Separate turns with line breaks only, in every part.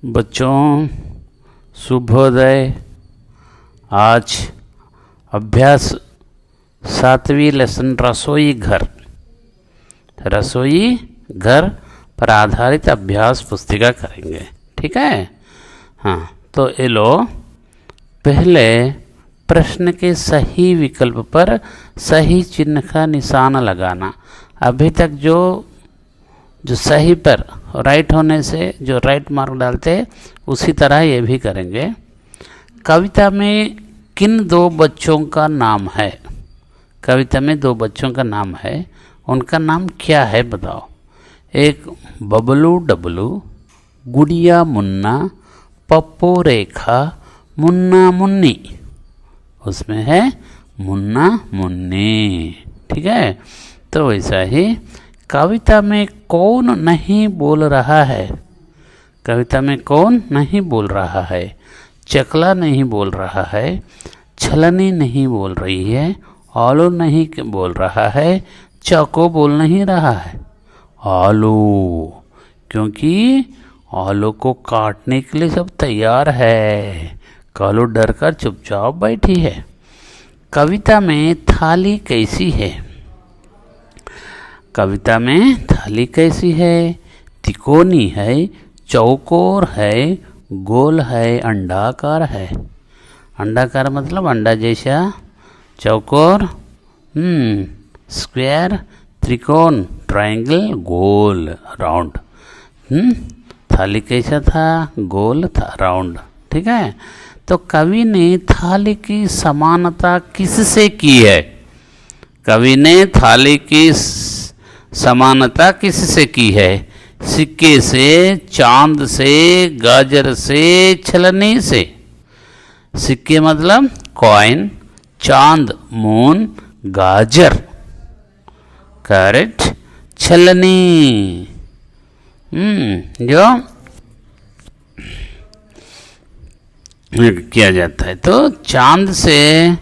बच्चों शुभोदय। आज अभ्यास 7वीं लेसन रसोई घर पर आधारित अभ्यास पुस्तिका करेंगे। ठीक है। हाँ, तो ये लो, पहले प्रश्न के सही विकल्प पर सही चिन्ह का निशान लगाना। अभी तक जो सही पर राइट होने से जो राइट मार्क डालते उसी तरह ये भी करेंगे। कविता में किन दो बच्चों का नाम है? कविता में दो बच्चों का नाम है, उनका नाम क्या है बताओ। एक बबलू डबलू, गुड़िया मुन्ना, पप्पू रेखा, मुन्ना मुन्नी। उसमें है मुन्ना मुन्नी। ठीक है। तो वैसा ही कविता में कौन नहीं बोल रहा है? कविता में कौन नहीं बोल रहा है? चकला नहीं बोल रहा है, छलनी नहीं बोल रही है, आलू नहीं बोल रहा है, चाको बोल नहीं रहा है। आलू, क्योंकि आलू को काटने के लिए सब तैयार है। कालू डर कर चुपचाप बैठी है। कविता में थाली कैसी है? कविता में थाली कैसी है? तिकोनी है, चौकोर है, गोल है, अंडाकार है। अंडाकार मतलब अंडा जैसा, चौकोर स्क्वायर, त्रिकोण ट्रायंगल, गोल राउंड। थाली कैसा था? गोल था, राउंड। ठीक है। तो कवि ने थाली की समानता किससे की है? कवि ने थाली की समानता किससे की है? सिक्के से, चांद से, गाजर से, छलनी से। सिक्के मतलब कॉइन, चांद मून, गाजर करेक्ट, छलनी जो किया जाता है। तो चांद से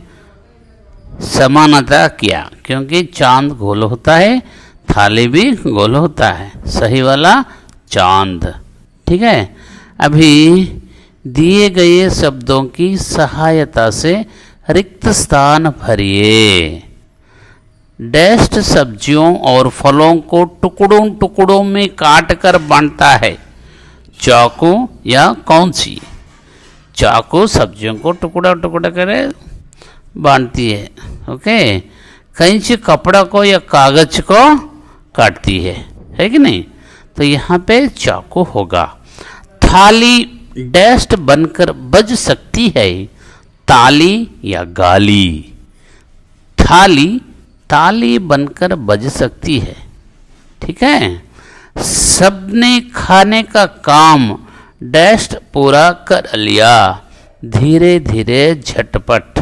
समानता किया, क्योंकि चांद गोल होता है, थाली भी गोल होता है। सही वाला चांद। ठीक है। अभी दिए गए शब्दों की सहायता से रिक्त स्थान भरिए। डैश्ड सब्जियों और फलों को टुकड़ों टुकड़ों में काट कर बांटता है। चाकू या कौंची। चाकू सब्जियों को टुकड़ा टुकड़ा करे बांटती है। ओके। कैंची कपड़ा को या कागज को काटती है कि नहीं? तो यहाँ पे चाकू होगा। थाली डैश्ड बनकर बज सकती है, ताली या गाली। थाली ताली बनकर बज सकती है। ठीक है। सबने खाने का काम डैश्ड पूरा कर लिया, धीरे धीरे झटपट।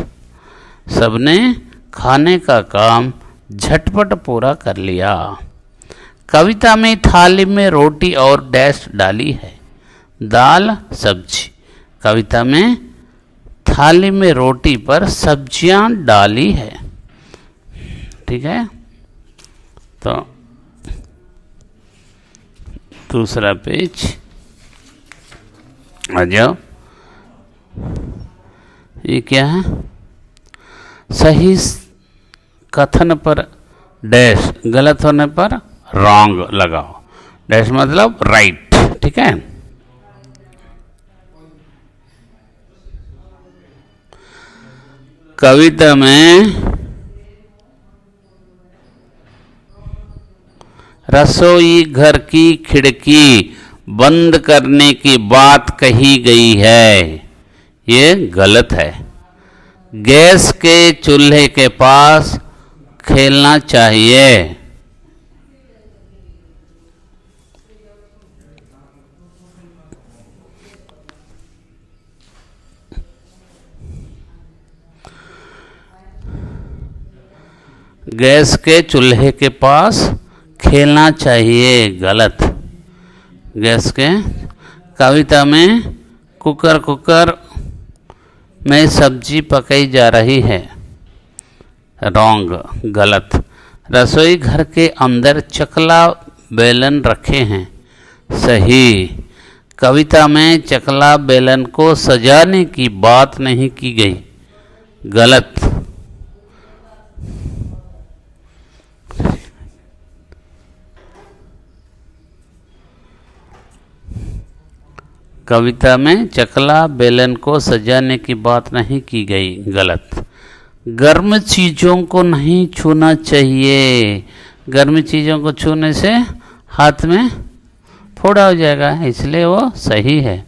सबने खाने का काम झटपट पूरा कर लिया। कविता में थाली में रोटी और डैश डाली है, दाल सब्जी। कविता में थाली में रोटी पर सब्जियां डाली है। ठीक है। तो दूसरा पेज आ जाओ। ये क्या है? सही कथन पर डैश, गलत होने पर रॉन्ग लगाओ। डैश मतलब राइट। ठीक है। कविता में रसोई घर की खिड़की बंद करने की बात कही गई है, ये गलत है। गैस के चूल्हे के पास खेलना चाहिए। गैस के चूल्हे के पास खेलना चाहिए, गलत। गैस के कविता में कुकर में सब्जी पकाई जा रही है, रॉन्ग, गलत। रसोई घर के अंदर चकला बेलन रखे हैं, सही। कविता में चकला बेलन को सजाने की बात नहीं की गई। गलत। कविता में चकला बेलन को सजाने की बात नहीं की गई। गलत। गर्म चीज़ों को नहीं छूना चाहिए। गर्म चीज़ों को छूने से हाथ में फोड़ा हो जाएगा, इसलिए वो सही है।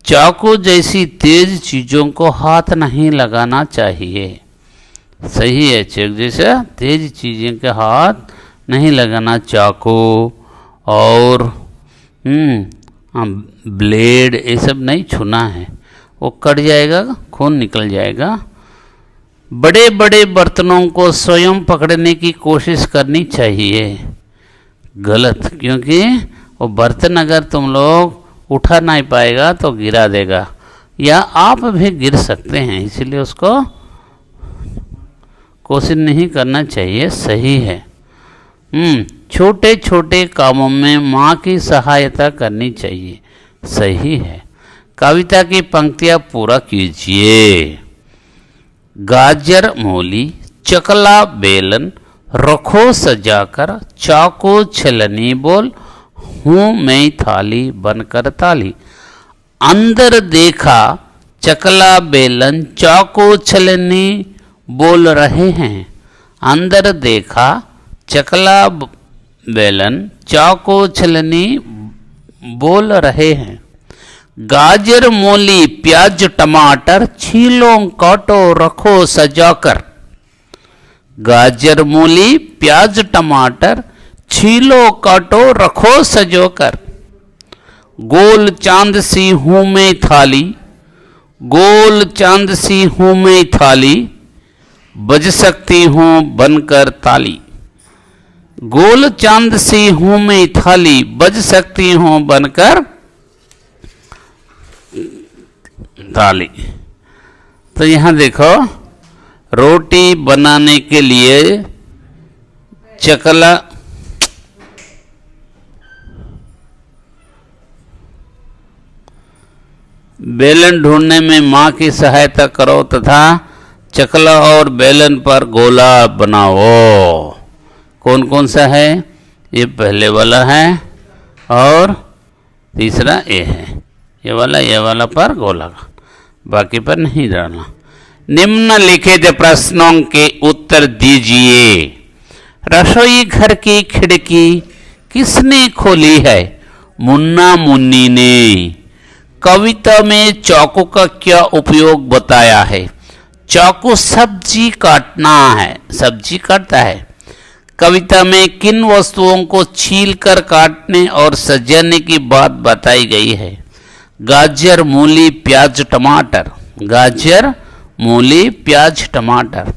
चाकू जैसी तेज चीज़ों को हाथ नहीं लगाना चाहिए। सही है। चाकू जैसे तेज चीज़ों के हाथ नहीं लगाना। चाकू और ब्लेड ये सब नहीं छूना है, वो कट जाएगा, खून निकल जाएगा। बड़े बड़े बर्तनों को स्वयं पकड़ने की कोशिश करनी चाहिए। गलत, क्योंकि वो बर्तन अगर तुम लोग उठा नहीं पाएगा तो गिरा देगा, या आप भी गिर सकते हैं, इसलिए उसको कोशिश नहीं करना चाहिए। सही है। छोटे छोटे कामों में माँ की सहायता करनी चाहिए। सही है। कविता की पंक्तियाँ पूरा कीजिए। गाजर मूली चकला बेलन रखो सजाकर, चाकू छलनी बोल हूँ मैं थाली बनकर ताली। अंदर देखा चकला बेलन चाकू छलनी बोल रहे हैं। अंदर देखा चकला बेलन चाकू छलनी बोल रहे हैं। गाजर मूली प्याज टमाटर छीलो काटो रखो सजाकर। गाजर मूली प्याज टमाटर छीलो काटो रखो सजोकर। गोल चांद सी हूँ मैं थाली, गोल चांद सी हूँ मैं थाली, बज सकती हूँ बनकर ताली। गोल चांद सी हूँ मैं थाली, बज सकती हूँ बनकर ताली। तो यहाँ देखो, रोटी बनाने के लिए चकला बेलन ढूंढने में माँ की सहायता करो तथा चकला और बेलन पर गोला बनाओ। कौन कौन सा है? ये पहले वाला है और तीसरा ये है। ये वाला पर गोला, बाकी पर नहीं डालना। निम्नलिखित प्रश्नों के उत्तर दीजिए। रसोई घर की खिड़की किसने खोली है? मुन्ना मुन्नी ने। कविता में चाकू का क्या उपयोग बताया है? चाकू सब्जी काटना है, सब्जी काटता है। कविता में किन वस्तुओं को छीलकर काटने और सजाने की बात बताई गई है? गाजर मूली प्याज टमाटर। गाजर मूली प्याज टमाटर।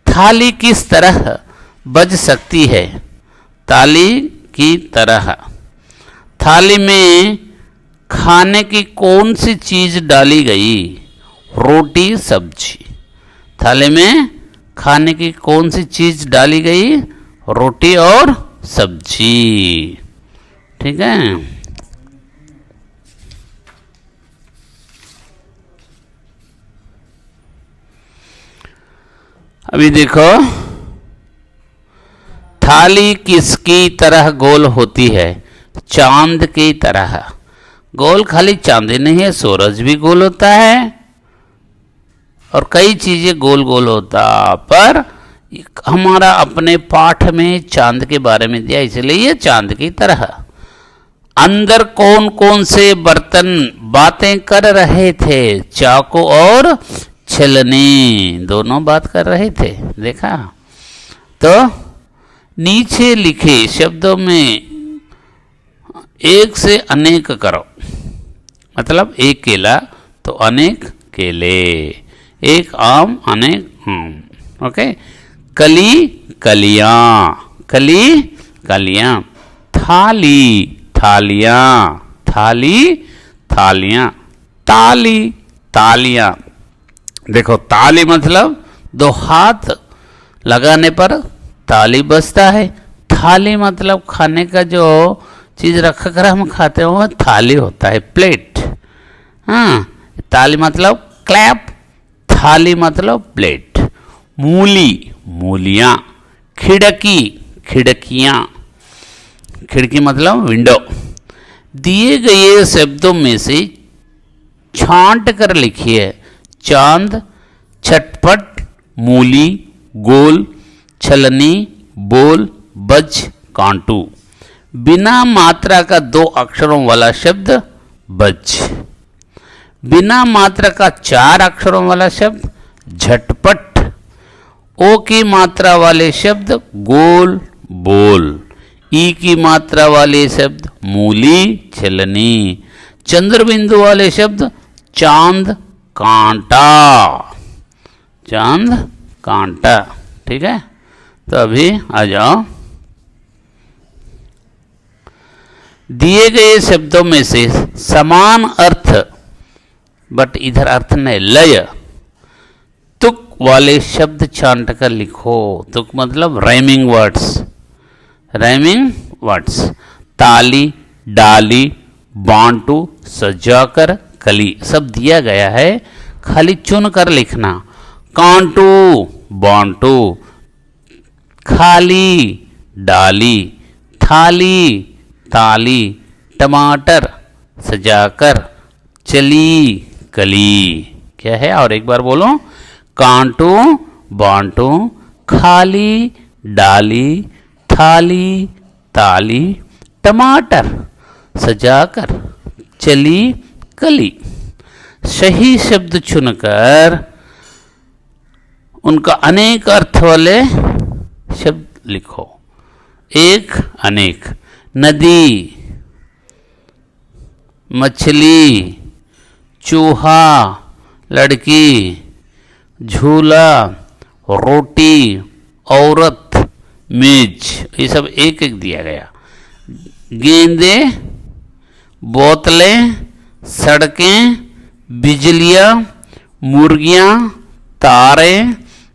थाली किस तरह बज सकती है? ताली की तरह। थाली में खाने की कौन सी चीज डाली गई? रोटी सब्जी। थाली में खाने की कौन सी चीज डाली गई? रोटी और सब्जी। ठीक है। अभी देखो, थाली किसकी तरह गोल होती है? चांद की तरह। गोल खाली चांद ही नहीं है, सूरज भी गोल होता है और कई चीजें गोल गोल होता। पर हमारा अपने पाठ में चांद के बारे में दिया, इसलिए ये चांद की तरह। अंदर कौन कौन से बर्तन बातें कर रहे थे? चाकू और छलनी दोनों बात कर रहे थे। देखा? तो नीचे लिखे शब्दों में एक से अनेक करो। मतलब एक केला तो अनेक केले, एक आम अनेक आम। ओके। कली कलियां, कली कलियां। थाली थालियां, थाली थालियां। ताली तालियां। देखो, ताली मतलब दो हाथ लगाने पर ताली बजता है। थाली मतलब खाने का जो चीज़ रख कर हम खाते हैं वो थाली होता है, प्लेट। हाँ, ताली मतलब क्लैप, थाली मतलब प्लेट। मूली, मूलियाँ। खिड़की, खिड़कियाँ। खिड़की मतलब विंडो। दिए गए शब्दों में से छांट कर लिखिए। चांद, चटपट, मूली, गोल, छलनी, बोल, बज, कांटू। बिना मात्रा का 2 अक्षरों वाला शब्द बज। बिना मात्रा का 4 अक्षरों वाला शब्द झटपट। ओ की मात्रा वाले शब्द गोल, बोल। ई की मात्रा वाले शब्द मूली, छलनी। चंद्र बिंदु वाले शब्द चांद, कांटा। चांद, कांटा। ठीक है, तो अभी आ जाओ। दिए गए शब्दों में से समान अर्थ, बट इधर अर्थ नहीं, लय, तुक वाले शब्द छांट कर लिखो। तुक मतलब राइमिंग वर्ड्स। Rhyming words. ताली, डाली, बांटू, सजाकर, कली, सब दिया गया है, खाली चुन कर लिखना। कांटू, बांटू। खाली, डाली। थाली, ताली। टमाटर, सजाकर। चली, कली। क्या है, और एक बार बोलो। कांटू, बांटू, खाली, डाली, थाली, ताली, टमाटर, सजाकर, चली, कली। सही शब्द चुनकर उनका अनेक अर्थ वाले शब्द लिखो। एक, अनेक। नदी, मछली, चूहा, लड़की, झूला, रोटी, औरत, मेज, ये सब एक एक दिया गया। गेंदे, बोतलें, सड़कें, बिजलियाँ, मुर्गियाँ, तारे,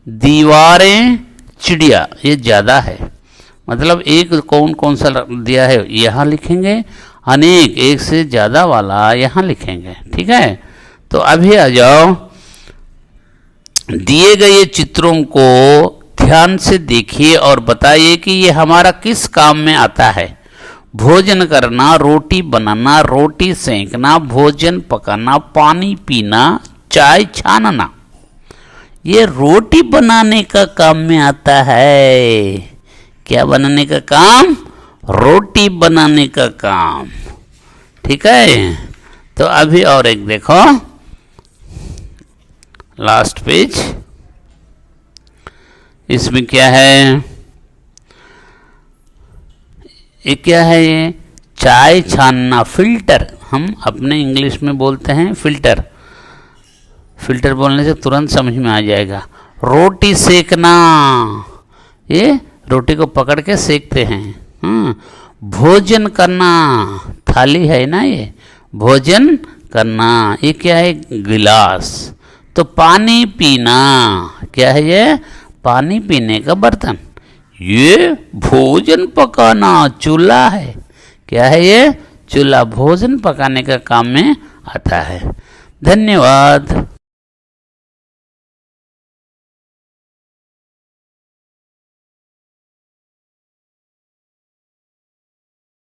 दीवारें, चिड़िया, ये ज़्यादा है। मतलब एक कौन कौन सा दिया है यहाँ लिखेंगे, अनेक एक से ज़्यादा वाला यहाँ लिखेंगे। ठीक है, तो अभी आ जाओ। दिए गए चित्रों को ध्यान से देखिए और बताइए कि ये हमारा किस काम में आता है। भोजन करना, रोटी बनाना, रोटी सेंकना, भोजन पकाना, पानी पीना, चाय छानना। ये रोटी बनाने का काम में आता है। क्या बनाने का काम? रोटी बनाने का काम। ठीक है, तो अभी और एक देखो, लास्ट पेज। इसमें क्या है, ये क्या है, ये चाय छानना, फिल्टर। हम अपने इंग्लिश में बोलते हैं फिल्टर। फिल्टर बोलने से तुरंत समझ में आ जाएगा। रोटी सेकना, ये रोटी को पकड़ के सेकते हैं। भोजन करना, थाली है ना, ये भोजन करना। ये क्या है, गिलास। तो पानी पीना, क्या है ये, पानी पीने का बर्तन। ये भोजन पकाना, चूल्हा है। क्या है ये, चूल्हा। भोजन पकाने का काम में आता है। धन्यवाद।